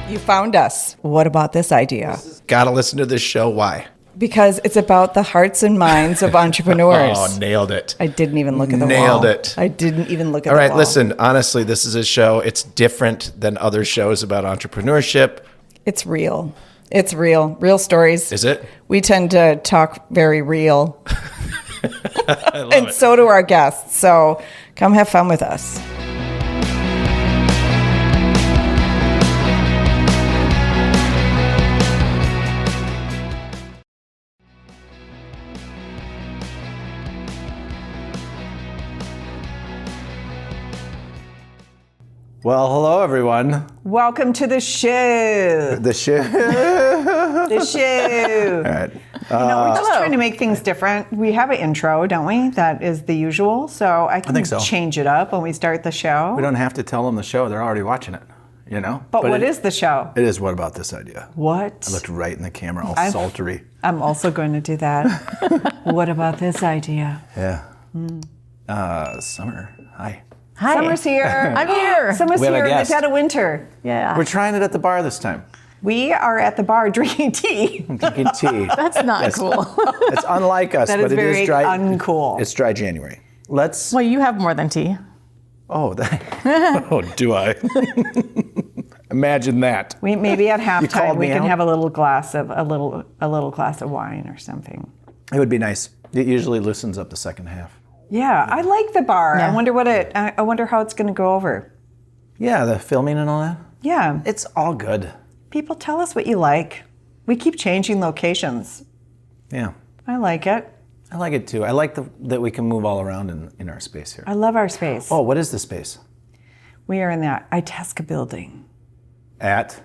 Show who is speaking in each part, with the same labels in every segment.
Speaker 1: You found us. What about this idea?
Speaker 2: Gotta listen to this show. Why?
Speaker 1: Because it's about the hearts and minds of entrepreneurs.
Speaker 2: Oh, nailed it.
Speaker 1: I didn't even look at the wall.
Speaker 2: Nailed it.
Speaker 1: I didn't even look at the
Speaker 2: All
Speaker 1: wall.
Speaker 2: right, listen, honestly, this is a show. It's different than other shows about entrepreneurship.
Speaker 1: It's real. It's real. Real stories.
Speaker 2: Is it?
Speaker 1: We tend to talk very real.
Speaker 2: I love
Speaker 1: And
Speaker 2: it.
Speaker 1: so do our guests. So come have fun with us.
Speaker 3: Well, hello, everyone.
Speaker 1: Welcome to the show.
Speaker 3: The show.
Speaker 1: The show.
Speaker 3: All right.
Speaker 1: We're just trying to make things different. We have an intro, don't we? That is the usual. So I can
Speaker 3: think so.
Speaker 1: change it up when we start the show.
Speaker 3: We don't have to tell them the show. They're already watching it, you know?
Speaker 1: But what is the show?
Speaker 3: It is What About This Idea?
Speaker 1: What?
Speaker 3: I looked right in the camera, all
Speaker 1: I've-
Speaker 3: sultry.
Speaker 1: I'm also going to do that. What about this idea?
Speaker 3: Yeah. Summer, hi.
Speaker 4: Hi.
Speaker 1: Summer's here.
Speaker 4: I'm here.
Speaker 1: Summer's
Speaker 3: We have a
Speaker 1: here. We've
Speaker 3: guest.
Speaker 1: had a winter.
Speaker 4: Yeah.
Speaker 3: We're trying it at the bar this time.
Speaker 1: We are at the bar drinking tea.
Speaker 3: Drinking tea.
Speaker 4: That's not cool.
Speaker 3: It's unlike us,
Speaker 1: That
Speaker 3: but
Speaker 1: is
Speaker 3: it is
Speaker 1: very
Speaker 3: dry.
Speaker 1: uncool.
Speaker 3: It's dry January. Let's.
Speaker 4: Well, you have more than tea.
Speaker 3: Oh, oh, do I? Imagine that.
Speaker 1: We maybe at
Speaker 3: called
Speaker 1: halftime we
Speaker 3: me
Speaker 1: can
Speaker 3: out?
Speaker 1: have a little glass of a little glass of wine or something.
Speaker 3: It would be nice. It usually loosens up the second half.
Speaker 1: Yeah, I like the bar.
Speaker 4: Yeah.
Speaker 1: I wonder how it's going to go over.
Speaker 3: Yeah, the filming and all that.
Speaker 1: Yeah,
Speaker 3: It's all good.
Speaker 1: people tell us what you like. We keep changing locations.
Speaker 3: Yeah.
Speaker 1: I like it.
Speaker 3: I like it too. I like that we can move all around in our space here.
Speaker 1: I love our space.
Speaker 3: Oh, what is the space?
Speaker 1: We are in the Itasca building
Speaker 3: At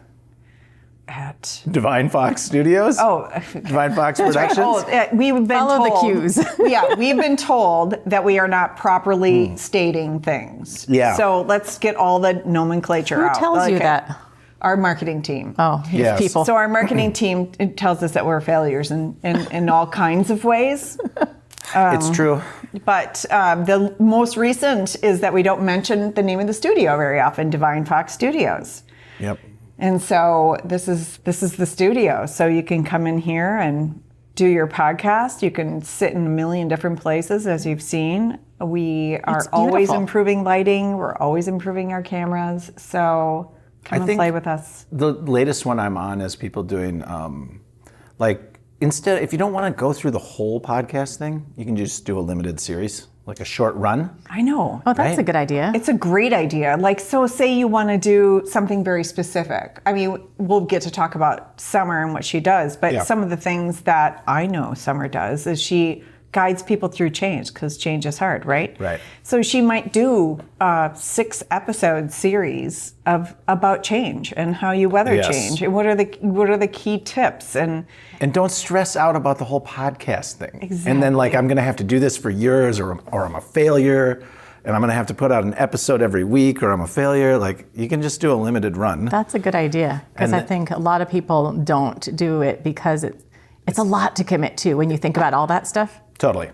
Speaker 1: at.
Speaker 3: Divine Fox Studios?
Speaker 1: Oh,
Speaker 3: Divine Fox
Speaker 1: that's right.
Speaker 3: Productions?
Speaker 1: We've been
Speaker 4: Follow the
Speaker 1: told,
Speaker 4: cues.
Speaker 1: Yeah, we've been told that we are not properly stating things.
Speaker 3: Yeah.
Speaker 1: So let's get all the nomenclature
Speaker 4: Who
Speaker 1: out.
Speaker 4: tells you
Speaker 1: Okay.
Speaker 4: that?
Speaker 1: Our marketing team.
Speaker 4: Oh,
Speaker 3: Yes.
Speaker 4: people.
Speaker 1: So our marketing team tells us that we're failures in all kinds of ways.
Speaker 3: It's true.
Speaker 1: But the most recent is that we don't mention the name of the studio very often, Divine Fox Studios.
Speaker 3: Yep.
Speaker 1: And so this is the studio. So you can come in here and do your podcast. You can sit in a million different places, as you've seen. We are
Speaker 4: It's
Speaker 1: always
Speaker 4: beautiful.
Speaker 1: improving lighting. We're always improving our cameras. So come and
Speaker 3: think-
Speaker 1: play with us.
Speaker 3: The latest one I'm on is people doing, instead, if you don't want to go through the whole podcast thing, you can just do a limited series, like a short run.
Speaker 1: I know.
Speaker 4: Oh, that's
Speaker 3: Right?
Speaker 4: a good idea.
Speaker 1: It's a great idea. Like, so say you want to do something very specific. I mean, we'll get to talk about Summer and what she does, but
Speaker 3: Yeah.
Speaker 1: some of the things that I know Summer does is she guides people through change, because change is hard, right?
Speaker 3: Right.
Speaker 1: So she might do a 6-episode series about change and how you weather
Speaker 3: Yes.
Speaker 1: change and what are the key tips and
Speaker 3: And don't stress out about the whole podcast thing. And then, like, I'm going to have to do this for years, or I'm a failure, and I'm going to have to put out an episode every week, or I'm a failure. Like, you can just do a limited run.
Speaker 4: That's a good idea, because
Speaker 3: And
Speaker 4: I think a lot of people don't do it because it's a lot to commit to when you think about all that stuff.
Speaker 3: Totally.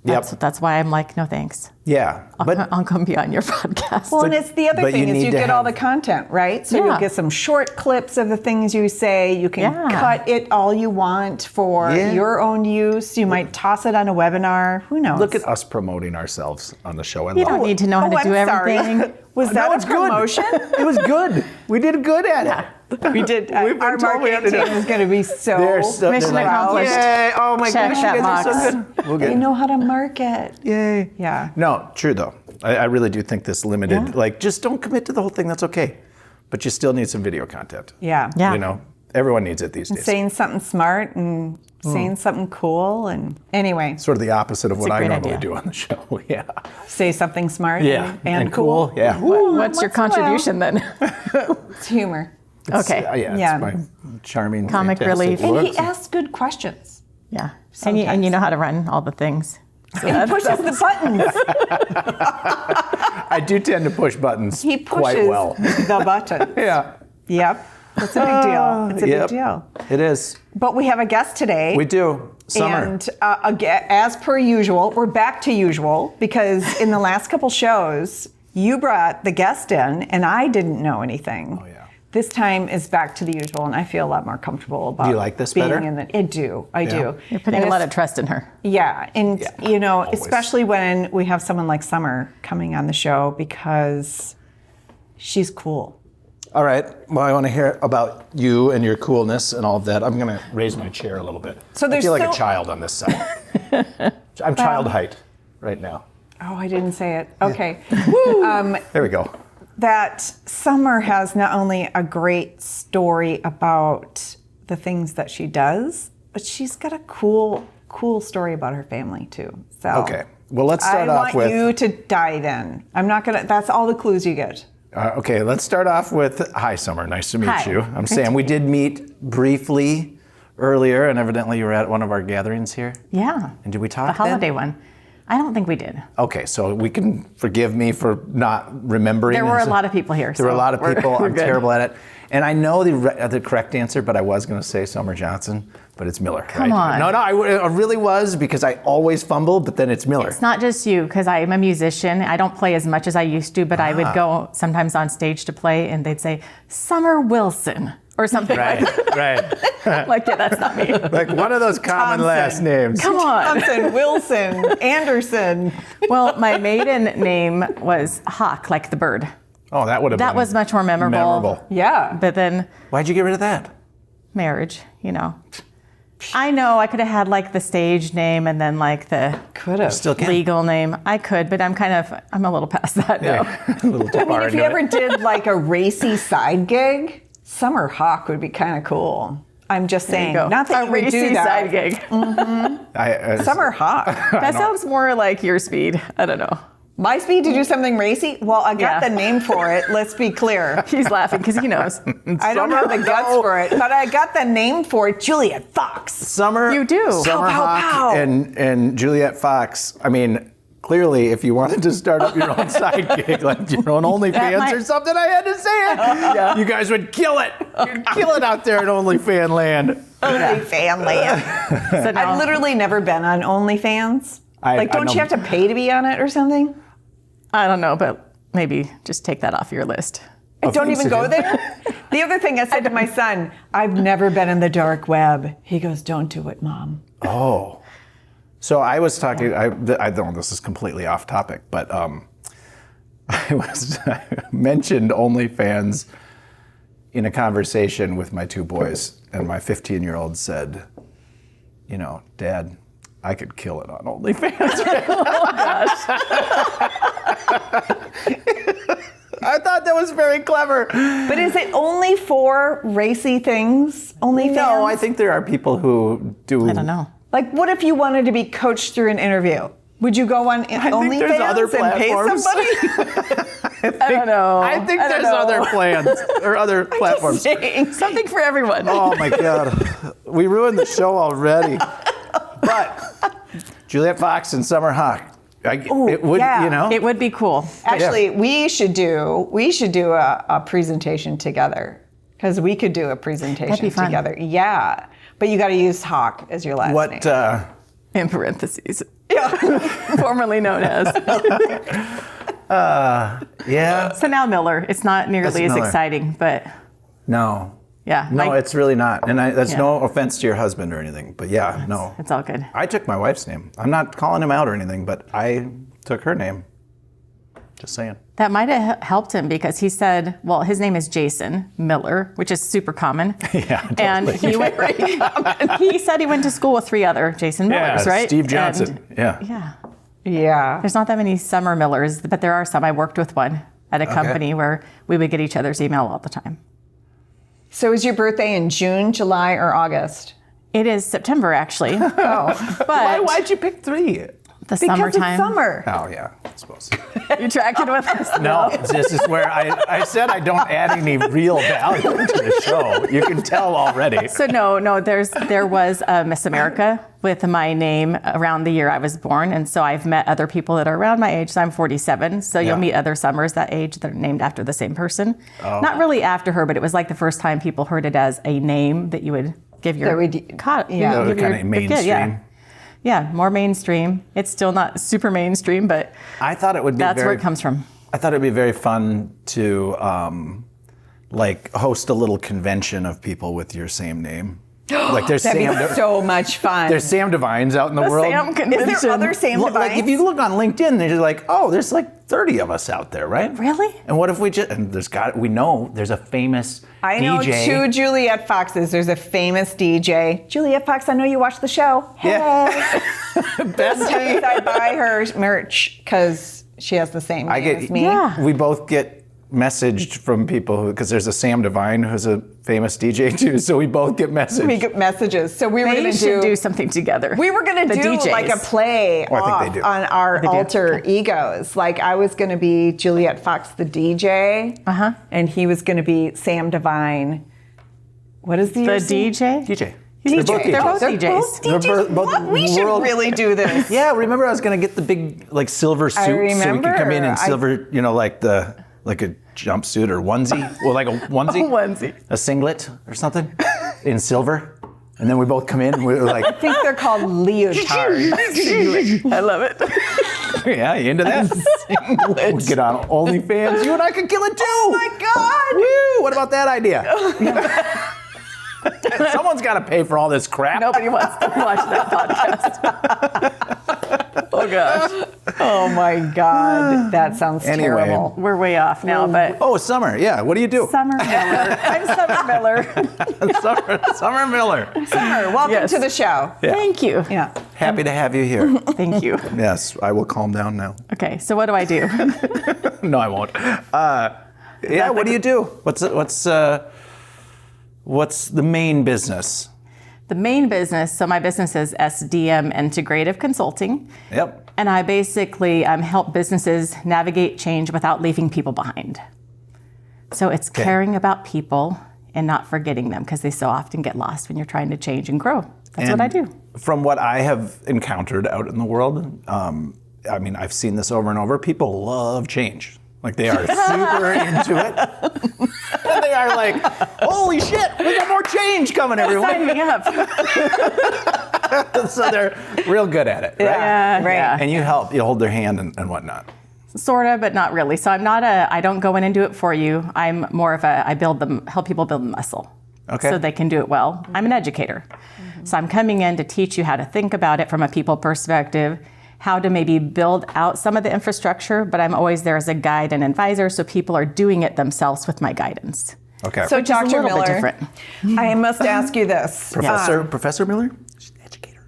Speaker 4: That's why I'm like, no thanks.
Speaker 3: Yeah.
Speaker 4: I'll come be on your podcast.
Speaker 1: well, and it's the other
Speaker 3: but
Speaker 1: thing
Speaker 3: you
Speaker 1: is
Speaker 3: need
Speaker 1: you
Speaker 3: to
Speaker 1: get all
Speaker 3: have-
Speaker 1: the content, right? So
Speaker 4: Yeah.
Speaker 1: you'll get some short clips of the things you say. You can
Speaker 4: Yeah.
Speaker 1: cut it all you want for
Speaker 3: Yeah.
Speaker 1: your own use. You might toss it on a webinar. Who knows?
Speaker 3: Look at us promoting ourselves on the show. I
Speaker 4: you
Speaker 3: love
Speaker 4: don't
Speaker 3: it.
Speaker 4: need to know how to
Speaker 1: I'm
Speaker 4: do
Speaker 1: sorry.
Speaker 4: everything.
Speaker 1: Was
Speaker 3: No,
Speaker 1: that
Speaker 3: it's
Speaker 1: a
Speaker 3: good.
Speaker 1: promotion?
Speaker 3: It was good. We did good at it.
Speaker 1: We did.
Speaker 3: We've been
Speaker 1: Our
Speaker 3: told we
Speaker 1: marketing
Speaker 3: had to
Speaker 1: team
Speaker 3: do-
Speaker 1: is going to be so.
Speaker 3: They're
Speaker 4: Mission
Speaker 3: like,
Speaker 4: accomplished.
Speaker 3: Yay. Oh my
Speaker 4: Check
Speaker 3: gosh,
Speaker 4: that
Speaker 3: you guys are
Speaker 4: box.
Speaker 3: so good. We'll
Speaker 1: They
Speaker 3: get
Speaker 1: know how to market.
Speaker 3: Yay.
Speaker 1: Yeah.
Speaker 3: No, true though. I really do think this limited, like, just don't commit to the whole thing. That's okay. But you still need some video content.
Speaker 1: Yeah.
Speaker 4: Yeah.
Speaker 3: You know, everyone needs it these days.
Speaker 1: Saying something smart and saying something cool, and anyway,
Speaker 3: Sort of the opposite of what
Speaker 4: a
Speaker 3: I
Speaker 4: great
Speaker 3: normally
Speaker 4: idea.
Speaker 3: do on the show. Yeah.
Speaker 1: say something smart.
Speaker 3: Yeah.
Speaker 1: And cool.
Speaker 3: Yeah.
Speaker 4: What's your
Speaker 1: once in a while.
Speaker 4: contribution then?
Speaker 1: It's humor.
Speaker 4: Okay.
Speaker 3: Yeah,
Speaker 1: Yeah.
Speaker 3: it's my charming
Speaker 4: Comic
Speaker 3: fantastic
Speaker 4: relief.
Speaker 1: And he
Speaker 3: looks.
Speaker 1: asks good questions.
Speaker 4: Yeah. And you know how to run all the things.
Speaker 1: And he pushes the buttons.
Speaker 3: I do tend to push buttons
Speaker 1: He pushes
Speaker 3: quite well.
Speaker 1: the button.
Speaker 3: Yeah.
Speaker 1: Yep. It's a big deal. It's a
Speaker 3: Yep.
Speaker 1: big deal.
Speaker 3: It is.
Speaker 1: But we have a guest today.
Speaker 3: We do. Summer.
Speaker 1: And as per usual, we're back to usual because in the last couple shows, you brought the guest in and I didn't know anything.
Speaker 3: Oh, yeah.
Speaker 1: This time is back to the usual and I feel a lot more comfortable about
Speaker 3: Do you like this
Speaker 1: being
Speaker 3: better?
Speaker 1: in the. I do. I do.
Speaker 4: You're putting
Speaker 1: And
Speaker 4: a lot
Speaker 1: it's-
Speaker 4: of trust in her.
Speaker 1: Yeah. And,
Speaker 3: always.
Speaker 1: especially when we have someone like Summer coming on the show because she's cool.
Speaker 3: All right. Well, I want to hear about you and your coolness and all of that. I'm going to raise my chair a little bit.
Speaker 1: So
Speaker 3: I
Speaker 1: there's
Speaker 3: feel like a
Speaker 1: so-
Speaker 3: child on this side. I'm child height right now.
Speaker 1: Oh, I didn't say it. Okay.
Speaker 3: There we go.
Speaker 1: That Summer has not only a great story about the things that she does, but she's got a cool story about her family too. So
Speaker 3: Okay. Well, let's start
Speaker 1: I
Speaker 3: off
Speaker 1: want
Speaker 3: with.
Speaker 1: you to dive in. I'm not gonna. That's all the clues you get.
Speaker 3: Okay, let's start off with hi, Summer. Nice to meet
Speaker 4: Hi.
Speaker 3: you. I'm
Speaker 4: Great
Speaker 3: Sam.
Speaker 4: to
Speaker 3: We
Speaker 4: meet
Speaker 3: did meet briefly earlier, and evidently you were at one of our gatherings here.
Speaker 4: Yeah.
Speaker 3: And did we talk
Speaker 4: The holiday
Speaker 3: then?
Speaker 4: one. I don't think we did.
Speaker 3: Okay, so we can forgive me for not remembering.
Speaker 4: There were a lot of people here.
Speaker 3: There were a lot of people.
Speaker 4: We're
Speaker 3: I'm
Speaker 4: good.
Speaker 3: terrible at it. And I know the correct answer, but I was going to say Summer Johnson, but it's Miller.
Speaker 4: Come
Speaker 3: right?
Speaker 4: on.
Speaker 3: No, I really was because I always fumble, but then it's Miller.
Speaker 4: It's not just you, because I'm a musician. I don't play as much as I used to, but I would go sometimes on stage to play, and they'd say, Summer Wilson, or something
Speaker 3: Right, right.
Speaker 4: like, yeah, that's not me.
Speaker 3: Like one of those common
Speaker 1: Thompson.
Speaker 3: last names.
Speaker 4: Come on.
Speaker 1: Thompson, Wilson, Anderson.
Speaker 4: Well, my maiden name was Hawk, like the bird.
Speaker 3: Oh, that would have
Speaker 4: That
Speaker 3: been
Speaker 4: was much more memorable.
Speaker 1: Yeah.
Speaker 4: But then
Speaker 3: Why'd you get rid of that?
Speaker 4: marriage, I know I could have had like the stage name and then like the
Speaker 1: Could have.
Speaker 3: Still can.
Speaker 4: legal name. I could, but I'm a little past that now.
Speaker 3: A little too far
Speaker 1: If you
Speaker 3: into
Speaker 1: ever
Speaker 3: it.
Speaker 1: did like a racy side gig, Summer Hawk would be kind of cool. I'm just saying.
Speaker 4: There you go.
Speaker 1: Not that
Speaker 4: a
Speaker 1: you would
Speaker 4: racy
Speaker 1: do that.
Speaker 4: side gig.
Speaker 1: Summer Hawk.
Speaker 4: That sounds more like your speed. I don't know.
Speaker 1: My speed to do something racy? Well, I got
Speaker 4: Yeah.
Speaker 1: the name for it. Let's be clear.
Speaker 4: He's laughing because he knows.
Speaker 1: I don't have the guts for it, but I got the name for it. Juliet Fox.
Speaker 3: Summer.
Speaker 4: You do.
Speaker 3: Summer
Speaker 1: Pow, pow,
Speaker 3: Hawk
Speaker 1: pow.
Speaker 3: and Juliet Fox. I mean, clearly, if you wanted to start up your own side gig, like your own OnlyFans
Speaker 4: might-
Speaker 3: or something, I had to say it. You guys would kill it. You'd kill it out there in OnlyFan land.
Speaker 1: OnlyFans.
Speaker 4: So now,
Speaker 1: I've literally never been on OnlyFans.
Speaker 3: I
Speaker 1: Don't
Speaker 3: know-
Speaker 1: you have to pay to be on it or something?
Speaker 4: I don't know, but maybe just take that off your list.
Speaker 1: I don't
Speaker 3: things
Speaker 1: even
Speaker 3: to
Speaker 1: go
Speaker 3: do.
Speaker 1: there. The other thing I said to my son, I've never been in the dark web. He goes, don't do it, Mom.
Speaker 3: Oh. So I was talking, I know this is completely off topic, but I mentioned OnlyFans in a conversation with my two boys, and my 15-year-old said, Dad, I could kill it on OnlyFans. I thought that was very clever.
Speaker 1: But is it only for racy things? OnlyFans?
Speaker 3: No, I think there are people who do.
Speaker 4: I don't know.
Speaker 1: Like, what if you wanted to be coached through an interview? Would you go on
Speaker 3: think there's other
Speaker 1: OnlyFans and pay
Speaker 3: platforms.
Speaker 1: somebody?
Speaker 4: I don't know.
Speaker 3: I think
Speaker 4: don't
Speaker 3: there's
Speaker 4: know.
Speaker 3: other plans or other platforms.
Speaker 4: Something for everyone.
Speaker 3: Oh my God. We ruined the show already. But Juliet Fox and Summer Hawk. It would,
Speaker 1: yeah.
Speaker 4: It would be cool.
Speaker 1: Actually, we should do a presentation together because we could do a presentation
Speaker 4: That'd be fun.
Speaker 1: together. Yeah, but you got to use Hawk as your last
Speaker 3: what,
Speaker 1: name.
Speaker 4: In parentheses. Formerly known as.
Speaker 3: yeah.
Speaker 4: So now Miller. It's not nearly
Speaker 3: That's
Speaker 4: as
Speaker 3: Miller.
Speaker 4: exciting, but
Speaker 3: No.
Speaker 4: yeah.
Speaker 3: No, it's really not. And that's
Speaker 4: Yeah.
Speaker 3: no offense to your husband or anything. But yeah, no.
Speaker 4: It's all good.
Speaker 3: I took my wife's name. I'm not calling him out or anything, but I took her name. Just saying.
Speaker 4: That might have helped him because he said, well, his name is Jason Miller, which is super common.
Speaker 3: Yeah, totally.
Speaker 4: And he said he went to school with 3 other Jason Millers, right?
Speaker 3: Steve Johnson.
Speaker 4: And-
Speaker 3: yeah.
Speaker 4: yeah.
Speaker 1: Yeah.
Speaker 4: There's not that many Summer Millers, but there are some. I worked with one at a company where we would get each other's email all the time.
Speaker 1: So is your birthday in June, July, or August?
Speaker 4: It is September, actually.
Speaker 1: Oh,
Speaker 4: But
Speaker 3: Why'd you pick 3?
Speaker 4: The
Speaker 1: Because
Speaker 4: summertime.
Speaker 1: it's summer.
Speaker 3: Oh yeah, I suppose.
Speaker 4: You tracking with us?
Speaker 3: No, this is where I said I don't add any real value to the show. You can tell already.
Speaker 4: So no, there was Miss America with my name around the year I was born, and so I've met other people that are around my age. So I'm 47, so you'll meet other Summers that age that are named after the same person.
Speaker 3: Oh.
Speaker 4: Not really after her, but it was like the first time people heard it as a name that you would give your
Speaker 1: That
Speaker 4: give
Speaker 3: Kind
Speaker 4: your-
Speaker 3: of
Speaker 4: your
Speaker 3: mainstream.
Speaker 4: kid, yeah, more mainstream. It's still not super mainstream, but
Speaker 3: I thought it would be
Speaker 4: that's where it comes from.
Speaker 3: I thought it'd be very fun to like host a little convention of people with your same name. Like there's
Speaker 1: That'd
Speaker 3: Sam.
Speaker 1: be so much fun.
Speaker 3: There's Sam Divines out in the world.
Speaker 4: Sam
Speaker 1: Is
Speaker 4: convention.
Speaker 1: there other Sam
Speaker 3: Like
Speaker 1: Divines?
Speaker 3: if you look on LinkedIn, they're just like, oh, there's like 30 of us out there, right?
Speaker 4: Really?
Speaker 3: And what if we just and we know there's a famous
Speaker 1: I know
Speaker 3: DJ.
Speaker 1: 2 Juliet Foxes. There's a famous DJ. Juliet Fox, I know you watch the show. Hey.
Speaker 3: Yeah. Best
Speaker 1: Sometimes I buy her merch because she has the same name as me.
Speaker 4: Yeah.
Speaker 3: We both get messaged from people because there's a Sam Divine who's a famous DJ too, so we both get messaged.
Speaker 1: We get messages. So we were
Speaker 4: They
Speaker 1: going to
Speaker 4: should do something together.
Speaker 1: We were going
Speaker 4: The
Speaker 1: to do
Speaker 4: DJs.
Speaker 1: like a play
Speaker 3: Oh, I think
Speaker 1: off
Speaker 3: they do.
Speaker 1: on our
Speaker 4: They do.
Speaker 1: alter egos. Like I was going to be Juliet Fox, the DJ, and he was going to be Sam Divine. What is the
Speaker 4: The
Speaker 1: yours name?
Speaker 4: DJ?
Speaker 3: DJ.
Speaker 1: DJ.
Speaker 4: They're both
Speaker 1: They're
Speaker 4: DJs.
Speaker 1: both DJs.
Speaker 3: They're both
Speaker 1: What? We should
Speaker 3: world-
Speaker 1: really do this.
Speaker 3: Yeah, remember I was gonna get the big like silver suit so we
Speaker 1: remember.
Speaker 3: could come in
Speaker 1: I-
Speaker 3: silver, like a jumpsuit or onesie, well like a onesie,
Speaker 4: Onesie.
Speaker 3: a singlet or something in silver, and then we both come in and we're like,
Speaker 1: I think they're called leotards.
Speaker 4: I love it.
Speaker 3: yeah, you into that? We'll get on OnlyFans. You and I could kill it too.
Speaker 1: Oh my God!
Speaker 3: Woo! What about that idea? Someone's got to pay for all this crap.
Speaker 4: Nobody wants to watch that podcast. Oh gosh,
Speaker 1: Oh my God, that sounds
Speaker 3: Anyway.
Speaker 1: terrible.
Speaker 4: we're way off now, but
Speaker 3: Oh, Summer. Yeah. What do you do?
Speaker 4: Summer Miller. I'm Summer Miller.
Speaker 3: Summer Miller.
Speaker 1: Summer, welcome
Speaker 4: Yes.
Speaker 1: to the show.
Speaker 3: Yeah.
Speaker 4: Thank you.
Speaker 1: Yeah.
Speaker 3: Happy to have you here.
Speaker 4: Thank you.
Speaker 3: Yes, I will calm down now.
Speaker 4: Okay, so what do I do?
Speaker 3: No, I won't. Yeah. What do you do? What's the main business?
Speaker 4: The main business, so my business is SDM Integrative Consulting.
Speaker 3: Yep.
Speaker 4: And I basically help businesses navigate change without leaving people behind. So it's caring about people and not forgetting them because they so often get lost when you're trying to change and grow. That's what I do.
Speaker 3: From what I have encountered out in the world, I've seen this over and over. People love change. Like they are super into it. And they are like, holy shit, we got more change coming, everyone.
Speaker 4: Sign me up.
Speaker 3: So they're real good at it, right?
Speaker 4: Yeah,
Speaker 1: Right.
Speaker 4: yeah.
Speaker 3: And you hold their hand and whatnot.
Speaker 4: Sort of, but not really. So I don't go in and do it for you. I'm more of I help people build muscle.
Speaker 3: Okay.
Speaker 4: So they can do it well. I'm an educator. So I'm coming in to teach you how to think about it from a people perspective, how to maybe build out some of the infrastructure, but I'm always there as a guide and advisor so people are doing it themselves with my guidance.
Speaker 3: Okay.
Speaker 1: So,
Speaker 4: Which is a
Speaker 1: Dr.
Speaker 4: little bit
Speaker 1: Miller,
Speaker 4: different.
Speaker 1: I must ask you this.
Speaker 3: Professor Miller? She's an educator.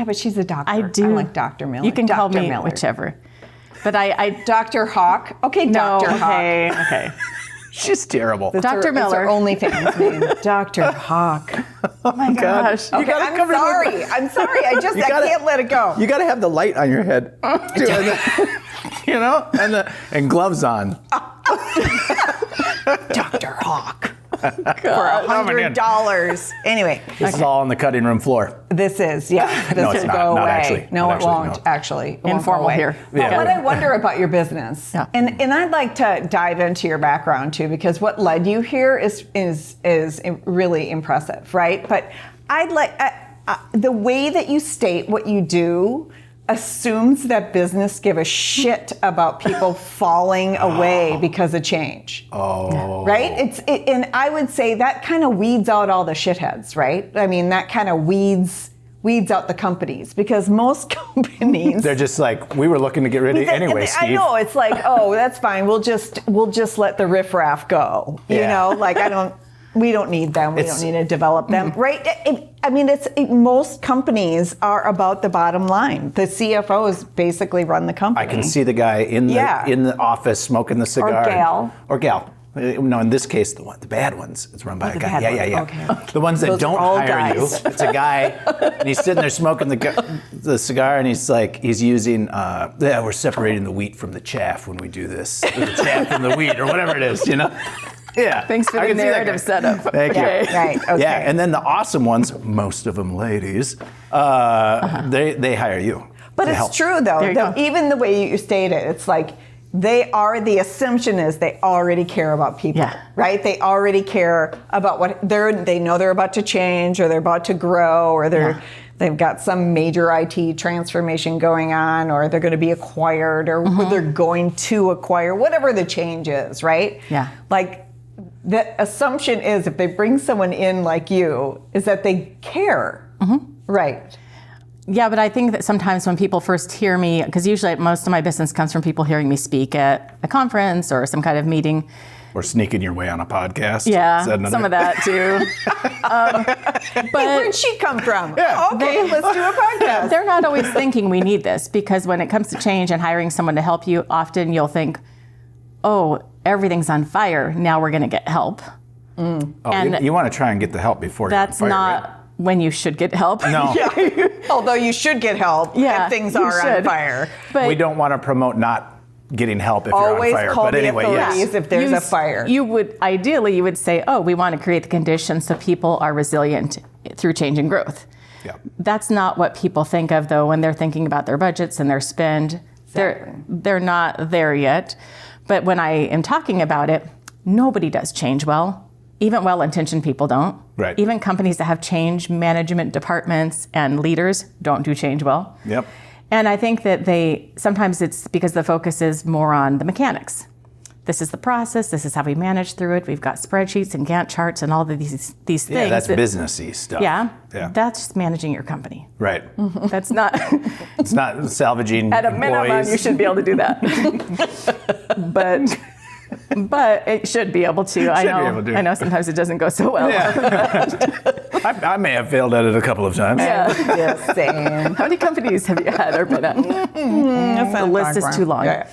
Speaker 1: But she's a doctor.
Speaker 4: I do.
Speaker 1: I'm like Dr. Miller.
Speaker 4: You can call
Speaker 1: Dr.
Speaker 4: me
Speaker 1: Miller.
Speaker 4: whichever. But I
Speaker 1: Dr. Hawk. Okay,
Speaker 4: no,
Speaker 1: Dr. Hawk.
Speaker 4: okay.
Speaker 3: She's terrible.
Speaker 1: That's
Speaker 4: Dr.
Speaker 1: her
Speaker 4: Miller.
Speaker 1: OnlyFans name. Dr. Hawk.
Speaker 4: Oh my gosh.
Speaker 1: Okay, I'm sorry. I'm sorry. I can't let it go.
Speaker 3: You got to have the light on your head, too, and gloves on.
Speaker 1: Dr. Hawk.
Speaker 3: For
Speaker 1: $100. Anyway,
Speaker 3: This is all on the cutting room floor.
Speaker 1: this is, This
Speaker 3: No, it's
Speaker 1: will
Speaker 3: not.
Speaker 1: go
Speaker 3: Not
Speaker 1: away.
Speaker 3: actually.
Speaker 1: No,
Speaker 3: Not
Speaker 1: it
Speaker 3: actually,
Speaker 1: won't,
Speaker 3: no.
Speaker 1: actually. It won't go
Speaker 4: Informal
Speaker 1: away.
Speaker 4: here.
Speaker 1: But
Speaker 3: Yeah.
Speaker 1: what I wonder about your business,
Speaker 4: Yeah.
Speaker 1: and I'd like to dive into your background too, because what led you here is really impressive, right? But I'd like the way that you state what you do assumes that business give a shit about people falling away because of change.
Speaker 3: Oh.
Speaker 1: Right? And I would say that kind of weeds out all the shitheads, right? I mean, that kind of weeds out the companies because most companies
Speaker 3: They're just like, we were looking to get rid of you anyway, Steve.
Speaker 1: I know, it's like, oh, that's fine. We'll just let the riffraff go. You
Speaker 3: Yeah.
Speaker 1: know, like we don't need them. We don't need to develop them, right? Most companies are about the bottom line. The CFOs basically run the company.
Speaker 3: I can see the guy in the office smoking the cigar.
Speaker 1: Or gal.
Speaker 3: Or gal. No, in this case, the bad ones, it's run by a guy.
Speaker 1: bad
Speaker 3: Yeah.
Speaker 1: ones. Okay.
Speaker 3: The ones that
Speaker 1: Those are
Speaker 3: don't
Speaker 1: all
Speaker 3: hire
Speaker 1: guys.
Speaker 3: you, it's a guy, and he's sitting there smoking the cigar, and he's using, we're separating the wheat from the chaff when we do this. The chaff from the wheat, or whatever it is, Yeah.
Speaker 4: Thanks for
Speaker 3: I
Speaker 4: the
Speaker 3: can see that guy.
Speaker 4: narrative setup.
Speaker 3: Thank you.
Speaker 1: Right. Okay.
Speaker 3: Yeah, and then the awesome ones, most of them ladies, they hire you.
Speaker 1: But
Speaker 3: to
Speaker 1: it's
Speaker 3: help.
Speaker 1: true though.
Speaker 4: There you go.
Speaker 1: Even the way you state it, it's like the assumption is they already care about people,
Speaker 4: Yeah.
Speaker 1: right? They already care about what they know they're about to change, or they're about to grow, or they've got some major IT transformation going on, or they're going to be acquired, or they're going to acquire, whatever the change is, right?
Speaker 4: Yeah.
Speaker 1: Like the assumption is if they bring someone in like you, is that they care, right?
Speaker 4: Yeah, but I think that sometimes when people first hear me, because usually most of my business comes from people hearing me speak at a conference or some kind of meeting.
Speaker 3: Or sneaking your way on a podcast.
Speaker 4: Yeah,
Speaker 3: Is that another-
Speaker 4: some of that too.
Speaker 1: Hey, where'd she come from?
Speaker 3: Yeah.
Speaker 1: Okay, let's do a podcast.
Speaker 4: They're not always thinking we need this, because when it comes to change and hiring someone to help you, often you'll think, oh, everything's on fire. Now we're going to get help.
Speaker 3: Oh,
Speaker 4: And
Speaker 3: you want to try and get the help before
Speaker 4: That's
Speaker 3: you're on fire,
Speaker 4: not when you should get help.
Speaker 3: right? No.
Speaker 1: Although you should get help if things
Speaker 4: you
Speaker 1: are on
Speaker 4: should.
Speaker 1: fire.
Speaker 4: But
Speaker 3: We don't want to promote not getting help if you're
Speaker 1: Always
Speaker 3: on fire.
Speaker 1: call
Speaker 3: But
Speaker 1: the
Speaker 3: anyway,
Speaker 1: authorities
Speaker 3: yes.
Speaker 1: if there's a fire.
Speaker 4: You would say, oh, we want to create the conditions so people are resilient through change and growth.
Speaker 3: Yeah.
Speaker 4: That's not what people think of, though, when they're thinking about their budgets and their spend. They're not there yet. But when I am talking about it, nobody does change well. Even well-intentioned people don't.
Speaker 3: Right.
Speaker 4: Even companies that have change management departments and leaders don't do change well.
Speaker 3: Yep.
Speaker 4: And I think that sometimes it's because the focus is more on the mechanics. This is the process. This is how we manage through it. We've got spreadsheets and Gantt charts and all of these things.
Speaker 3: Yeah, that's
Speaker 4: that-
Speaker 3: businessy stuff.
Speaker 4: Yeah.
Speaker 3: Yeah.
Speaker 4: That's just managing your company.
Speaker 3: Right.
Speaker 4: That's not.
Speaker 3: It's not salvaging
Speaker 4: At a minimum,
Speaker 3: employees.
Speaker 4: you should be able to do that. but it should be able to. I
Speaker 3: Should be
Speaker 4: know.
Speaker 3: able to.
Speaker 4: I know. Sometimes it doesn't go so well.
Speaker 3: I may have failed at it a couple of times.
Speaker 1: Just saying.
Speaker 4: How many companies have you had or been at? The list is too long.
Speaker 1: Yeah.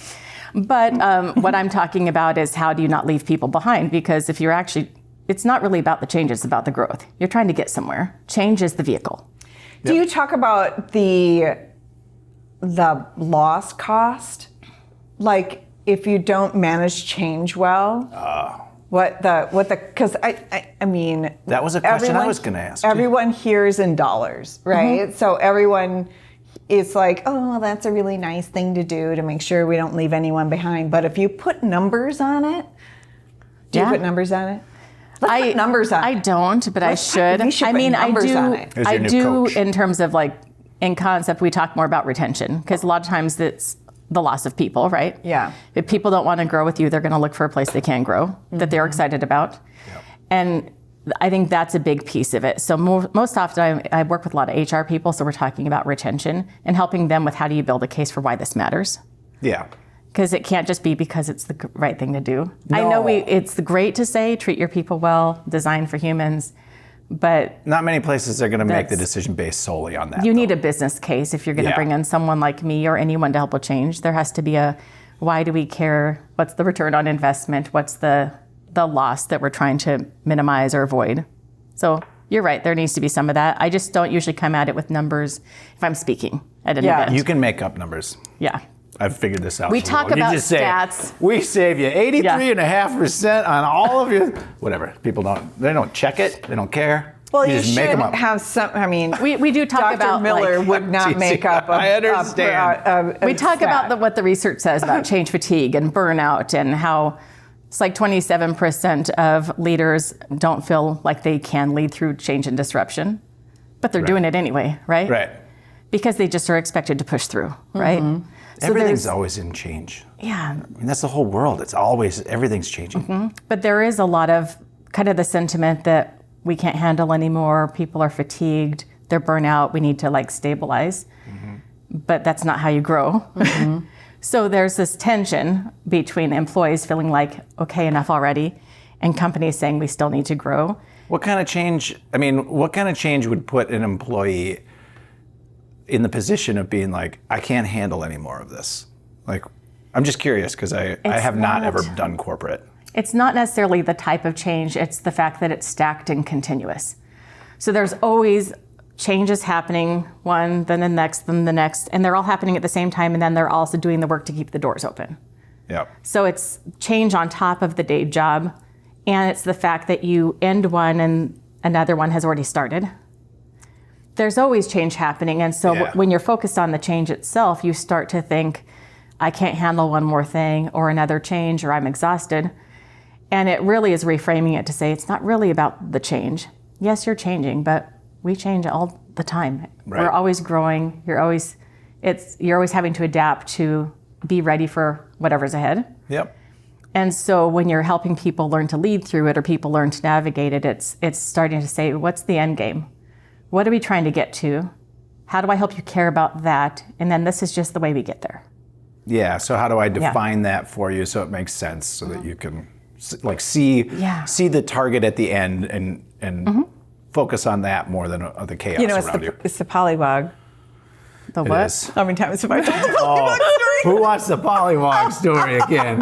Speaker 4: But what I'm talking about is how do you not leave people behind? Because if you're it's not really about the change, it's about the growth. You're trying to get somewhere. Change is the vehicle.
Speaker 1: Do you talk about the loss cost? Like if you don't manage change well? Because I mean,
Speaker 3: That was a question I was going to ask you.
Speaker 1: Everyone hears in dollars, right? So everyone is like, oh, well, that's a really nice thing to do to make sure we don't leave anyone behind. But if you put numbers on it, do you
Speaker 4: Yeah.
Speaker 1: put numbers on it? Let's put numbers on
Speaker 4: I
Speaker 1: it.
Speaker 4: don't, but I should.
Speaker 1: We should
Speaker 4: I
Speaker 1: put
Speaker 4: mean,
Speaker 1: numbers on it.
Speaker 3: As
Speaker 4: I
Speaker 3: your new
Speaker 4: do
Speaker 3: coach.
Speaker 4: in terms of in concept, we talk more about retention because a lot of times it's the loss of people, right?
Speaker 1: Yeah.
Speaker 4: If people don't want to grow with you, they're going to look for a place they can grow that they're excited about. And I think that's a big piece of it. So most often I work with a lot of HR people, so we're talking about retention and helping them with how do you build a case for why this matters.
Speaker 3: Yeah.
Speaker 4: Because it can't just be because it's the right thing to do.
Speaker 3: No.
Speaker 4: I know it's great to say treat your people well, design for humans, but
Speaker 3: Not many places are going to make the
Speaker 4: That's-
Speaker 3: decision based solely on that.
Speaker 4: you need a business case if you're going to
Speaker 3: Yeah.
Speaker 4: bring in someone like me or anyone to help with change. There has to be a why do we care? What's the return on investment? What's the loss that we're trying to minimize or avoid? So you're right, there needs to be some of that. I just don't usually come at it with numbers if I'm speaking at an event.
Speaker 3: You can make up numbers.
Speaker 4: Yeah.
Speaker 3: I've figured this out.
Speaker 4: We
Speaker 3: so
Speaker 4: talk
Speaker 3: well. You
Speaker 4: about
Speaker 3: just say,
Speaker 4: stats.
Speaker 3: We save you 83.5% on all of your whatever. People don't check it. They don't care.
Speaker 1: Well, you
Speaker 3: just make
Speaker 1: should
Speaker 3: them up.
Speaker 1: have some. I mean,
Speaker 4: We do talk
Speaker 1: Dr.
Speaker 4: about
Speaker 1: Miller would not make up.
Speaker 3: I understand.
Speaker 4: We talk about what the research says about change fatigue and burnout and how it's like 27% of leaders don't feel like they can lead through change and disruption, but they're doing it anyway, right?
Speaker 3: Right.
Speaker 4: Because they just are expected to push through, right? So
Speaker 3: Everything's
Speaker 4: there's-
Speaker 3: always in change.
Speaker 4: yeah,
Speaker 3: I mean, that's the whole world. It's always, everything's changing.
Speaker 4: but there is a lot of kind of the sentiment that we can't handle anymore. People are fatigued. They're burnout. We need to stabilize. But that's not how you grow. So there's this tension between employees feeling like, okay, enough already, and companies saying we still need to grow.
Speaker 3: What kind of change would put an employee in the position of being like, I can't handle any more of this? Like, I'm just curious because I have not ever done corporate.
Speaker 4: It's not necessarily the type of change, it's the fact that it's stacked and continuous. So there's always changes happening, one, then the next, and they're all happening at the same time, and then they're also doing the work to keep the doors open.
Speaker 3: Yeah.
Speaker 4: So it's change on top of the day job, and it's the fact that you end one and another one has already started. There's always change happening, and so when you're focused on the change itself, you start to think, I can't handle one more thing or another change, or I'm exhausted. And it really is reframing it to say, it's not really about the change. Yes, you're changing, but we change all the time.
Speaker 3: Right.
Speaker 4: We're always growing. You're always having to adapt to be ready for whatever's ahead.
Speaker 3: Yep.
Speaker 4: And so when you're helping people learn to lead through it or people learn to navigate it, it's starting to say, what's the end game? What are we trying to get to? How do I help you care about that? And then this is just the way we get there.
Speaker 3: Yeah. So how do I define that for you so it makes sense so that you can like see the target at the end and focus on that more than the chaos around you?
Speaker 1: It's the Poliwog.
Speaker 4: The what?
Speaker 3: Is.
Speaker 1: How many times have I told the Poliwog story?
Speaker 3: Who wants the Poliwog story again?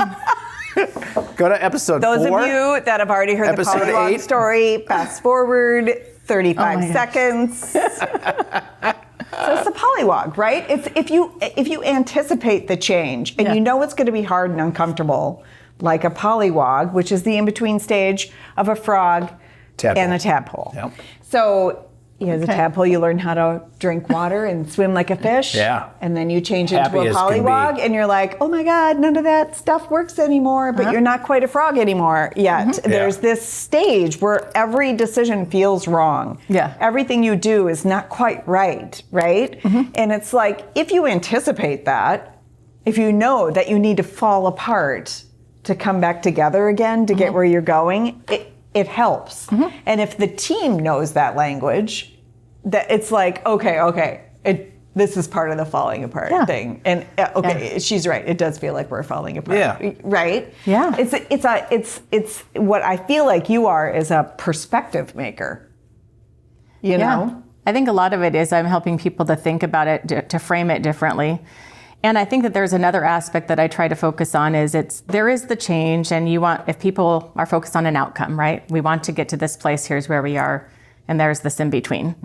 Speaker 3: Go to episode 4.
Speaker 1: Those of you that have already heard the
Speaker 3: Episode
Speaker 1: Poliwog
Speaker 3: 8.
Speaker 1: story, fast forward 35 seconds. So it's the Poliwog, right? It's if you anticipate the change and you know it's going to be hard and uncomfortable, like a Poliwog, which is the in-between stage of a frog and a tadpole.
Speaker 3: Yep.
Speaker 1: So as a tadpole, you learn how to drink water and swim like a fish.
Speaker 3: Yeah.
Speaker 1: And then you change into
Speaker 3: Happy
Speaker 1: a
Speaker 3: as can
Speaker 1: Poliwog
Speaker 3: be.
Speaker 1: and you're like, oh my God, none of that stuff works anymore, but you're not quite a frog anymore yet. There's this stage where every decision feels wrong.
Speaker 4: Yeah.
Speaker 1: Everything you do is not quite right? And it's like, if you anticipate that, if you know that you need to fall apart to come back together again to get where you're going, it helps. And if the team knows that language, that it's like, okay, this is part of the falling apart thing. And she's right. It does feel like we're falling apart.
Speaker 3: Yeah.
Speaker 1: Right?
Speaker 4: Yeah.
Speaker 1: It's what I feel like you are is a perspective maker. You know?
Speaker 4: I think a lot of it is I'm helping people to think about it, to frame it differently. And I think that there's another aspect that I try to focus on is there is the change, and if people are focused on an outcome, right? We want to get to this place, here's where we are, and there's this in between.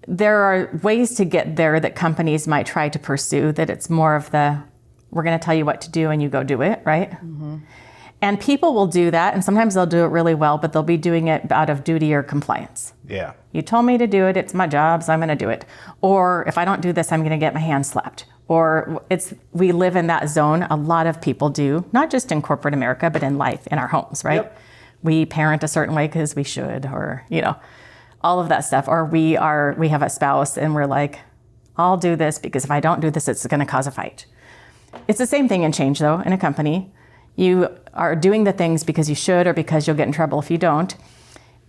Speaker 4: There are ways to get there that companies might try to pursue, that it's more of we're going to tell you what to do and you go do it, right? And people will do that, and sometimes they'll do it really well, but they'll be doing it out of duty or compliance.
Speaker 3: Yeah.
Speaker 4: You told me to do it, it's my job, so I'm going to do it. Or if I don't do this, I'm going to get my hand slapped. Or we live in that zone. A lot of people do, not just in corporate America, but in life, in our homes, right?
Speaker 3: Yep.
Speaker 4: We parent a certain way because we should, or, all of that stuff. Or we have a spouse and we're like, I'll do this because if I don't do this, it's going to cause a fight. It's the same thing in change, though, in a company. You are doing the things because you should or because you'll get in trouble if you don't.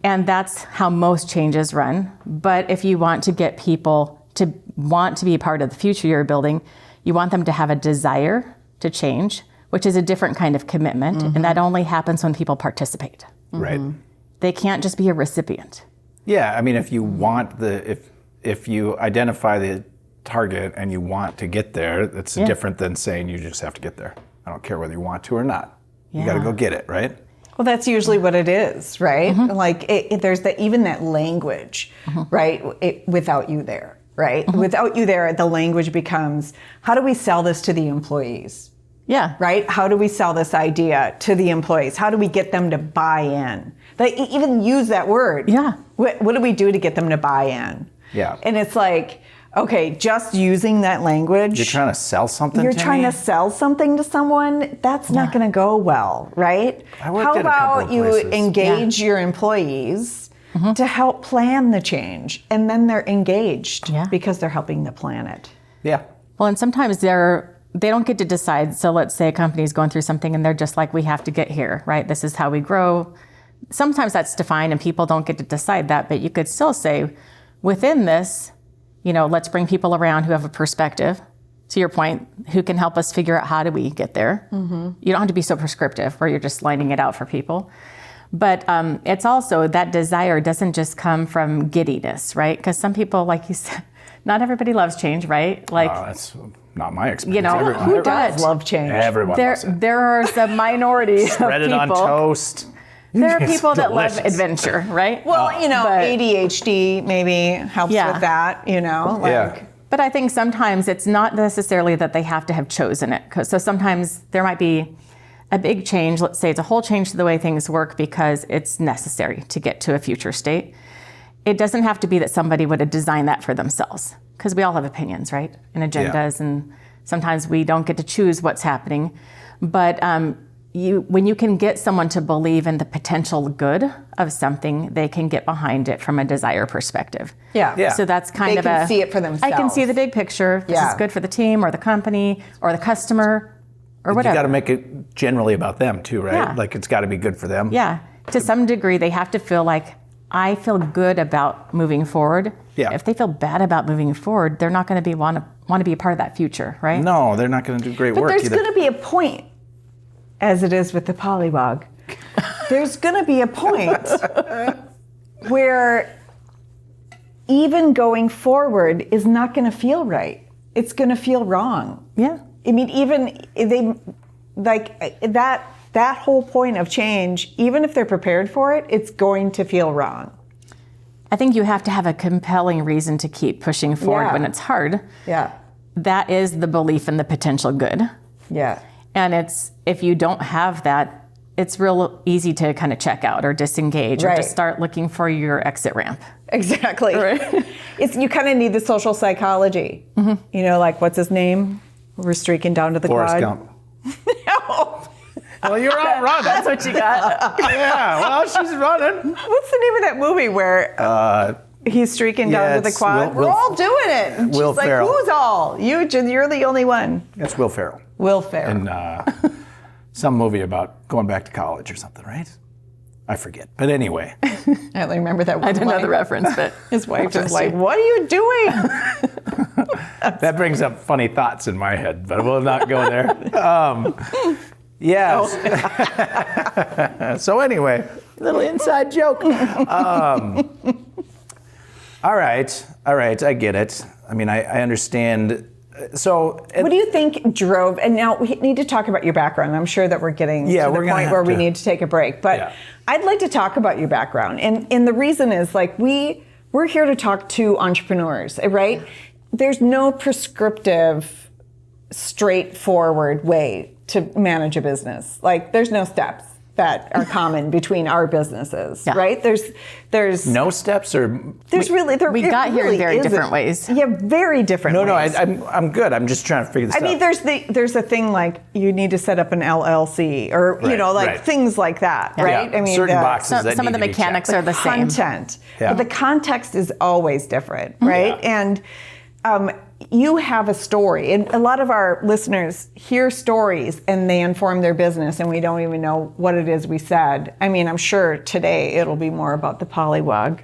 Speaker 4: And that's how most changes run. But if you want to get people to want to be a part of the future you're building, you want them to have a desire to change, which is a different kind of commitment. And that only happens when people participate.
Speaker 3: Right.
Speaker 4: They can't just be a recipient.
Speaker 3: Yeah. I mean, if you want if you identify the target and you want to get there, that's different than saying you just have to get there. I don't care whether you want to or not. You got to go get it, right?
Speaker 1: Well, that's usually what it is, right? Like there's even that language, right? Without you there, right? Without you there, the language becomes, how do we sell this to the employees?
Speaker 4: Yeah.
Speaker 1: Right? How do we sell this idea to the employees? How do we get them to buy in? They even use that word.
Speaker 4: Yeah.
Speaker 1: What do we do to get them to buy in?
Speaker 3: Yeah.
Speaker 1: And it's like, okay, just using that language.
Speaker 3: You're trying to sell something
Speaker 1: You're
Speaker 3: to
Speaker 1: trying
Speaker 3: me?
Speaker 1: to sell something to someone, that's not going to go well, right?
Speaker 3: I worked
Speaker 1: How
Speaker 3: at a couple
Speaker 1: about
Speaker 3: of
Speaker 1: you
Speaker 3: places.
Speaker 1: engage your employees to help plan the change, and then they're engaged because they're helping to plan it.
Speaker 3: Yeah.
Speaker 4: Well, and sometimes they don't get to decide. So let's say a company is going through something and they're just like, we have to get here, right? This is how we grow. Sometimes that's defined and people don't get to decide that, but you could still say within this, let's bring people around who have a perspective, to your point, who can help us figure out how do we get there. You don't have to be so prescriptive where you're just lining it out for people. But it's also that desire doesn't just come from giddiness, right? Because some people, like you said, Not everybody loves change, right? Like,
Speaker 3: That's not my experience.
Speaker 4: You know,
Speaker 1: Who does
Speaker 4: But
Speaker 1: love change?
Speaker 3: Everyone loves it.
Speaker 4: there are some minority of
Speaker 3: Spread it on
Speaker 4: people.
Speaker 3: toast.
Speaker 4: There are
Speaker 3: It's
Speaker 4: people that love
Speaker 3: delicious.
Speaker 4: adventure, right?
Speaker 1: Well,
Speaker 4: but-
Speaker 1: ADHD maybe helps
Speaker 4: Yeah.
Speaker 1: with that,
Speaker 3: Yeah.
Speaker 4: But I think sometimes it's not necessarily that they have to have chosen it. So sometimes there might be a big change. Let's say it's a whole change to the way things work because it's necessary to get to a future state. It doesn't have to be that somebody would have designed that for themselves, because we all have opinions, right? And agendas, and sometimes we don't get to choose what's happening. But when you can get someone to believe in the potential good of something, they can get behind it from a desire perspective.
Speaker 1: Yeah.
Speaker 4: So that's kind
Speaker 1: They
Speaker 4: of
Speaker 1: can see it for
Speaker 4: I can see
Speaker 1: themselves.
Speaker 4: the big picture. This
Speaker 1: Yeah.
Speaker 4: is good for the team or the company or the customer or
Speaker 3: You
Speaker 4: whatever.
Speaker 3: got to make it generally about them too, right?
Speaker 4: Yeah.
Speaker 3: Like it's got to be good for them.
Speaker 4: Yeah. To some degree, they have to feel like, I feel good about moving forward.
Speaker 3: Yeah.
Speaker 4: If they feel bad about moving forward, they're not going to want to be a part of that future, right?
Speaker 3: No, they're not going to do great
Speaker 1: But
Speaker 3: work
Speaker 1: there's
Speaker 3: either.
Speaker 1: going to be a point, as it is with the Poliwog. There's going to be a point where even going forward is not going to feel right. It's going to feel wrong.
Speaker 4: Yeah.
Speaker 1: I mean, even they like that whole point of change, even if they're prepared for it, it's going to feel wrong.
Speaker 4: I think you have to have a compelling reason to keep pushing forward
Speaker 1: Yeah.
Speaker 4: when it's hard.
Speaker 1: Yeah.
Speaker 4: That is the belief in the potential good.
Speaker 1: Yeah.
Speaker 4: And if you don't have that, it's real easy to kind of check out or disengage or
Speaker 1: Right.
Speaker 4: to start looking for your exit ramp.
Speaker 1: Exactly. It's you kind of need the social psychology. Like what's his name? We're streaking down to the
Speaker 3: Forrest
Speaker 1: quad.
Speaker 3: Gump.
Speaker 1: No.
Speaker 3: Well, you're out running.
Speaker 4: That's what you got.
Speaker 3: Yeah, well, she's running.
Speaker 1: What's the name of that movie where he's streaking
Speaker 3: yeah,
Speaker 1: down to the
Speaker 3: it's
Speaker 1: quad?
Speaker 3: Will-
Speaker 1: We're all doing it. And
Speaker 3: Will
Speaker 1: she's like,
Speaker 3: Ferrell.
Speaker 1: who's all? You're the only one.
Speaker 3: That's Will Ferrell.
Speaker 1: Will Ferrell.
Speaker 3: And some movie about going back to college or something, right? I forget. But anyway.
Speaker 1: I only remember that one
Speaker 4: I didn't know
Speaker 1: line.
Speaker 4: the reference, but
Speaker 1: His wife is like, what are you doing?
Speaker 3: That brings up funny thoughts in my head, but we'll not go there. Yes. So anyway, little inside joke. All right, I get it. I mean, I understand. So,
Speaker 1: What do you think drove, and now we need to talk about your background. I'm sure that we're getting to
Speaker 3: we're
Speaker 1: the
Speaker 3: gonna
Speaker 1: point
Speaker 3: have
Speaker 1: where we
Speaker 3: to.
Speaker 1: need to take a break, but
Speaker 3: Yeah.
Speaker 1: I'd like to talk about your background. And the reason is like we're here to talk to entrepreneurs, right? There's no prescriptive, straightforward way to manage a business. Like there's no steps that are common between our businesses,
Speaker 4: Yeah.
Speaker 1: right? There's
Speaker 3: no steps or
Speaker 1: there's really there
Speaker 4: we
Speaker 1: it
Speaker 4: got here in
Speaker 1: really
Speaker 4: very
Speaker 1: isn't.
Speaker 4: different ways.
Speaker 1: Yeah, very different
Speaker 3: no,
Speaker 1: ways.
Speaker 3: I'm good. I'm just trying to figure this
Speaker 1: I
Speaker 3: out.
Speaker 1: mean, there's a thing like you need to set up an LLC or
Speaker 3: Right.
Speaker 1: things like that, right?
Speaker 3: Yeah,
Speaker 1: I mean,
Speaker 3: certain
Speaker 1: the-
Speaker 3: boxes that
Speaker 4: Some of
Speaker 3: need
Speaker 4: the
Speaker 3: to be
Speaker 4: mechanics
Speaker 3: checked.
Speaker 4: are the same.
Speaker 1: content,
Speaker 3: Yeah.
Speaker 1: but the context is always different, right?
Speaker 3: Yeah.
Speaker 1: And you have a story, and a lot of our listeners hear stories and they inform their business, and we don't even know what it is we said. I mean, I'm sure today it'll be more about the Poliwog.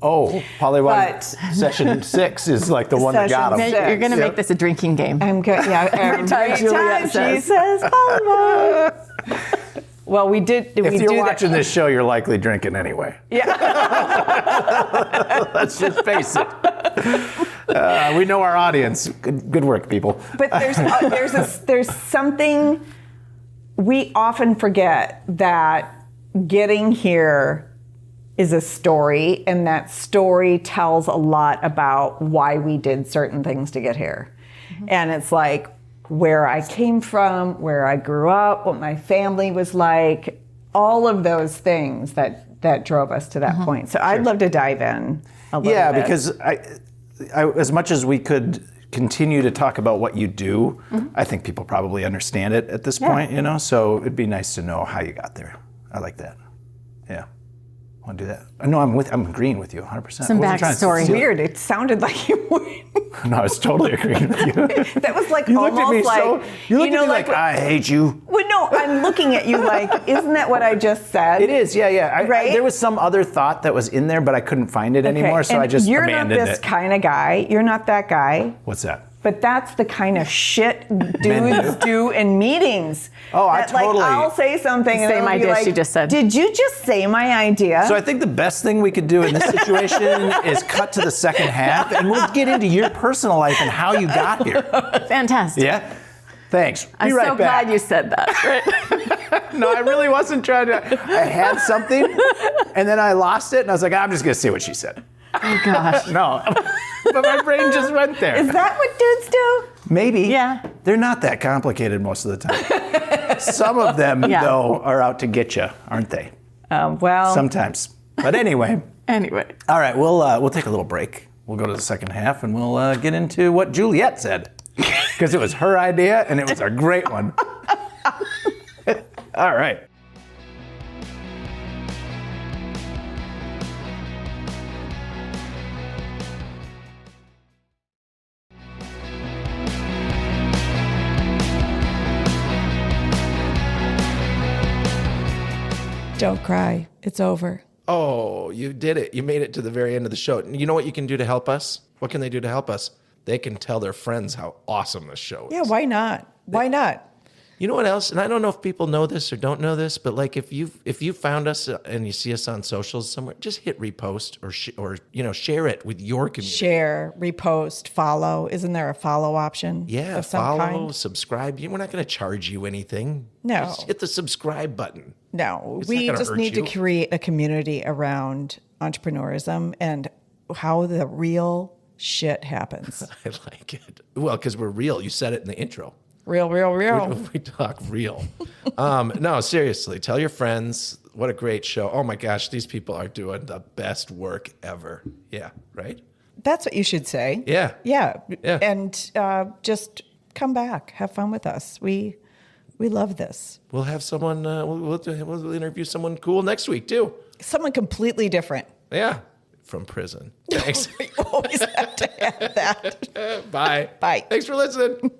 Speaker 3: Oh, Poliwog
Speaker 1: But-
Speaker 3: session 6 is like the one that got
Speaker 1: Session
Speaker 3: them.
Speaker 1: six.
Speaker 4: You're going to
Speaker 3: Yep.
Speaker 4: make this a drinking game.
Speaker 1: I'm good. Yeah, every
Speaker 4: time Juliet
Speaker 1: she
Speaker 4: says.
Speaker 1: says Poliwog. Well, we did.
Speaker 3: If
Speaker 1: we
Speaker 3: you're
Speaker 1: do
Speaker 3: watching
Speaker 1: that.
Speaker 3: this show, you're likely drinking anyway.
Speaker 1: Yeah.
Speaker 3: Let's just face it. We know our audience. Good work, people.
Speaker 1: But there's something we often forget, that getting here is a story, and that story tells a lot about why we did certain things to get here. And it's like where I came from, where I grew up, what my family was like, all of those things that drove us to that point. So I'd love to dive in a little
Speaker 3: Yeah,
Speaker 1: bit.
Speaker 3: because I, as much as we could continue to talk about what you do, I think people probably understand it at this point, so it'd be nice to know how you got there. I like that. Yeah. Want to do that? No, I'm agreeing with you 100%.
Speaker 4: Some
Speaker 3: I wasn't trying to
Speaker 4: backstory.
Speaker 3: steal-
Speaker 1: Weird. It sounded like you would.
Speaker 3: No, I was totally agreeing with you.
Speaker 1: That was like
Speaker 3: You looked
Speaker 1: almost
Speaker 3: at me
Speaker 1: like
Speaker 3: so. You looked at me like I hate you.
Speaker 1: Well, no, I'm looking at you like, isn't that what I just said?
Speaker 3: It is, yeah.
Speaker 1: Right?
Speaker 3: There was some other thought that was in there, but I couldn't find it anymore, so
Speaker 1: and
Speaker 3: I just
Speaker 1: you're
Speaker 3: abandoned
Speaker 1: not this
Speaker 3: it.
Speaker 1: kind of guy. You're not that guy.
Speaker 3: What's that?
Speaker 1: But that's the kind of shit dudes do in meetings.
Speaker 3: Oh, I
Speaker 1: that,
Speaker 3: totally-
Speaker 1: Like, I'll say something and
Speaker 4: Same
Speaker 1: it'll be
Speaker 4: idea
Speaker 1: like,
Speaker 4: she just said.
Speaker 1: Did you just say my idea?
Speaker 3: So I think the best thing we could do in this situation is cut to the second half, and we'll get into your personal life and how you got here.
Speaker 4: Fantastic.
Speaker 3: Yeah? Thanks.
Speaker 4: I'm
Speaker 3: Be right
Speaker 4: so
Speaker 3: back.
Speaker 4: glad you said that. Right?
Speaker 3: No, I really wasn't trying to. I had something, and then I lost it, and I was like, I'm just going to see what she said.
Speaker 4: Oh, gosh.
Speaker 3: No. But my brain just went there.
Speaker 1: Is that what dudes do?
Speaker 3: Maybe.
Speaker 4: Yeah.
Speaker 3: They're not that complicated most of the time. Some of them,
Speaker 4: Yeah.
Speaker 3: though, are out to get you, aren't they?
Speaker 1: Well,
Speaker 3: Sometimes. But anyway.
Speaker 4: Anyway.
Speaker 3: All right, we'll take a little break. We'll go to the second half, and we'll get into what Juliet said. Because it was her idea, and it was a great one. All right.
Speaker 5: Don't cry. It's over.
Speaker 2: Oh, you did it. You made it to the very end of the show. You know what you can do to help us? What can they do to help us? They can tell their friends how awesome this show is.
Speaker 5: Yeah, why not? Why not?
Speaker 2: You know what else? And I don't know if people know this or don't know this, but like if you found us and you see us on socials somewhere, just hit repost or share it with your community.
Speaker 5: Share, repost, follow. Isn't there a follow option?
Speaker 2: Yeah,
Speaker 5: of some
Speaker 2: follow,
Speaker 5: kind?
Speaker 2: subscribe. We're not going to charge you anything.
Speaker 5: No.
Speaker 2: Just hit the subscribe button.
Speaker 5: No,
Speaker 2: It's
Speaker 5: we
Speaker 2: not gonna
Speaker 5: just
Speaker 2: hurt
Speaker 5: need
Speaker 2: you.
Speaker 5: to create a community around entrepreneurism and how the real shit happens.
Speaker 2: I like it. Well, because we're real. You said it in the intro.
Speaker 5: Real.
Speaker 2: We talk real. No, seriously, tell your friends. What a great show. Oh my gosh, these people are doing the best work ever. Yeah, right?
Speaker 5: That's what you should say.
Speaker 2: Yeah.
Speaker 5: Yeah.
Speaker 2: Yeah.
Speaker 5: And just come back. Have fun with us. We love this.
Speaker 2: We'll have someone, we'll interview someone cool next week too.
Speaker 5: Someone completely different.
Speaker 2: Yeah, from prison. Thanks.
Speaker 5: We always have to have that.
Speaker 2: Bye.
Speaker 5: Bye.
Speaker 2: Thanks for listening.